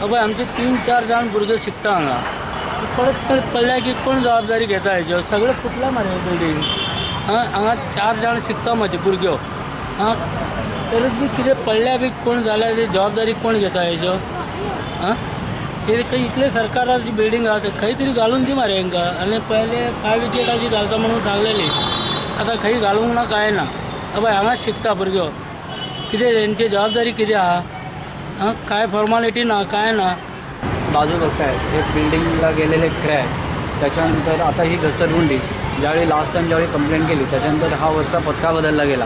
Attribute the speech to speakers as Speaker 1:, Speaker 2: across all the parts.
Speaker 1: पळय आमचे 3-4 जाण भुरगे शिकता हांगा परत पडल्या की कोण जबाबदारी घेता हेज्यो सगळें फुटला मरे बिल्डींग हांगा 4 जाण शिकता म्हाजे भुरग्यो तर बी कितें पडल्या बी कोण जाल्यार ती जबाबदारी कोण घेता हेज्यो हे काही इतले सरकाराची बिल्डींग आहा खंय तरी घालून दी मरे हांकां आनी पयले 5 विकेटाची घालता म्हणून सांगलेली आतां खंय घालूंक ना काय ना पळय हांगाच शिकता भुरग्यो कितें तेंची जबाबदारी कितें आहा काय फॉर्मॅलिटी ना काय ना
Speaker 2: बाजू बघताय हे बिल्डिंगला गेलेले क्रॅक त्याच्यानंतर आता ही घसरगुंडी ज्यावेळी लास्ट टाइम ज्यावेळी कंप्लेंट केली त्याच्यानंतर हा वरचा पत्रा बदलला गेला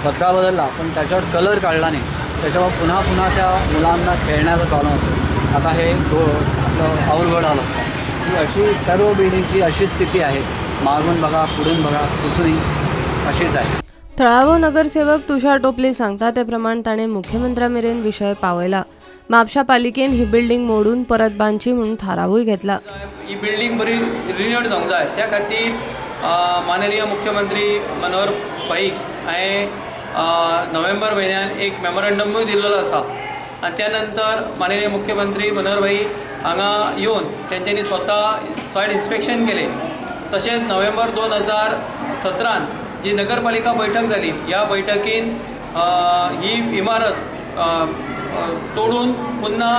Speaker 2: पण त्याच्यावर कलर काढला नाही त्याच्यावर पुन्हा त्या मुलांना खेळण्याचा प्रॉब्लेम होतो आता हे आपलं अवघड आलं ही अशी सर्व बिल्डिंगची अशी स्थिती आहे मागून बघा पुढून बघा कुठूनही अशीच आहे
Speaker 3: थळावो नगरसेवक तुषार टोपले सांगता ते प्रमाण ताणें मुख्यमंत्र्या मेरेन विशय पावयला म्हापशा पालिकेन ही बिल्डींग मोडून परत बांदची म्हणून थारावूय घेतला
Speaker 4: ही बिल्डींग बरी रिन्यूड जावंक जाय त्या खातीर माननीय मुख्यमंत्री मनोहर भाईक हांवें नोव्हेंबर म्हयन्यान एक मेमोरेंडमूय दिल्लो आसा आनी त्या नंतर माननीय मुख्यमंत्री मनोहर भाई हांगा येवन तेंच्यांनी स्वता सॉयल इन्स्पेक्शन केलें तशेंच नोव्हेंबर 2017 जी नगरपालिका बैठक जाली ह्या बैठकीन ही इमारत तोडून पुन्हा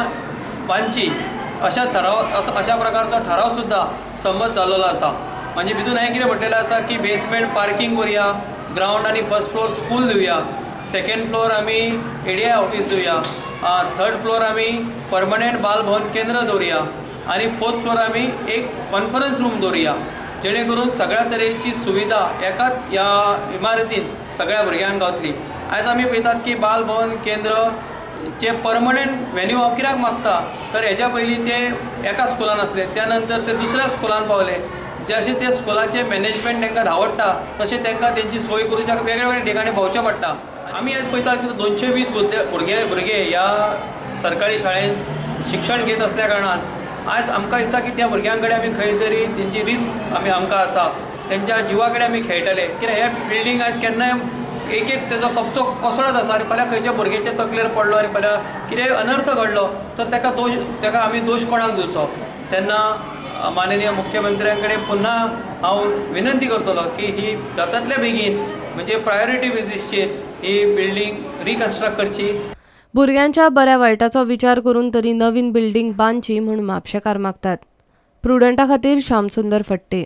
Speaker 4: बांदची अशा प्रकारचो ठराव सुद्धा संमत जाल्लो आसा म्हणजे भितून हांवें कितें म्हटलेलें आसा की बेसमेंट पार्किंग करुया ग्राउंड आनी फर्स्ट फ्लोर स्कूल दिवया सेकंड फ्लोर आमी एडीआय ऑफिस दिवया थर्ड फ्लोर आमी परमनंट बालभवन केंद्र दवरुया आनी फोर्थ फ्लोर आमी एक कॉन्फरन्स रूम दवरुया जेणे करून सगळ्या तरेची सुविधा एकाच ह्या इमारतीन सगळ्या भुरग्यांक गावतली आयज आमी पळयतात की बालभवन केंद्र जे परमनंट व्हेन्यू हांव कित्याक मागता तर हेज्या पयलीं ते एका स्कुलान आसले त्या नंतर ते दुसऱ्या स्कुलान पावले जशें ते स्कुलाचे मॅनेजमेंट तांकां धांवडटा तशें तांकां तेंची सोय करूच्या वेगळ्या वेगळ्या ठिकाणी भोंवचें पडटा आमी आयज पळयतात की 220 भुरगे ह्या सरकारी शाळेन शिक्षण घेत असल्या कारणान आज आमकां दिसता की त्या भुरग्यां कडेन आमी खंय तरी तेंची रिस्क आमकां आसा तेंच्या जिवा कडेन आमी खेळटले कित्याक हे बिल्डींग आयज केन्नाय एक तेजो कपचो कोसळत आसा आनी फाल्यां खंयच्या भुरग्याच्या तकलेर पडलो आनी फाल्यां कितेंय अनर्थ घडलो तर ताका आमी दोश कोणाक दिवचो तेन्ना माननीय मुख्यमंत्र्यां कडेन पुन्हा हांव विनंती करतलो की ही जातातल्या बेगीन म्हणजे प्रायोरिटी बेजीसचेर ही बिल्डींग रिकन्स्ट्रक्ट करची
Speaker 3: भुरग्यांच्या बऱ्या वायटाचो विचार करून तरी नवीन बिल्डींग बांदची म्हूण म्हापशेकार मागतात प्रुडंटा खातीर श्यामसुंदर फट्टे।